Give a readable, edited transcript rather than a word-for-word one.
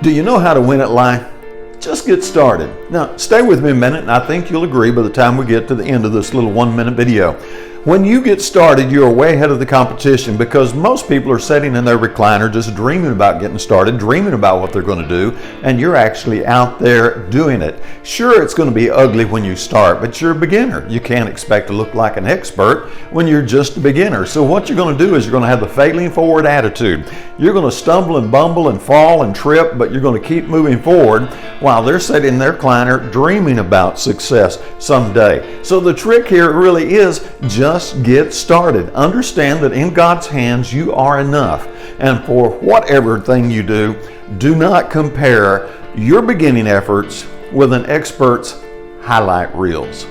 Do you know how to win at life? Just get started. Now, stay with me a minute, and I think you'll agree by the time we get to the end of this little 1-minute video. When you get started, you're way ahead of the competition because most people are sitting in their recliner just dreaming about getting started, dreaming about what they're going to do, and you're actually out there doing it. Sure, it's going to be ugly when you start, but you're a beginner. You can't expect to look like an expert when you're just a beginner. So what you're going to do is you're going to have the failing forward attitude. You're going to stumble and bumble and fall and trip, but you're going to keep moving forward while they're sitting in their recliner dreaming about success someday. So the trick here really is just get started. Understand that in God's hands you are enough. And for whatever thing you do, do not compare your beginning efforts with an expert's highlight reels.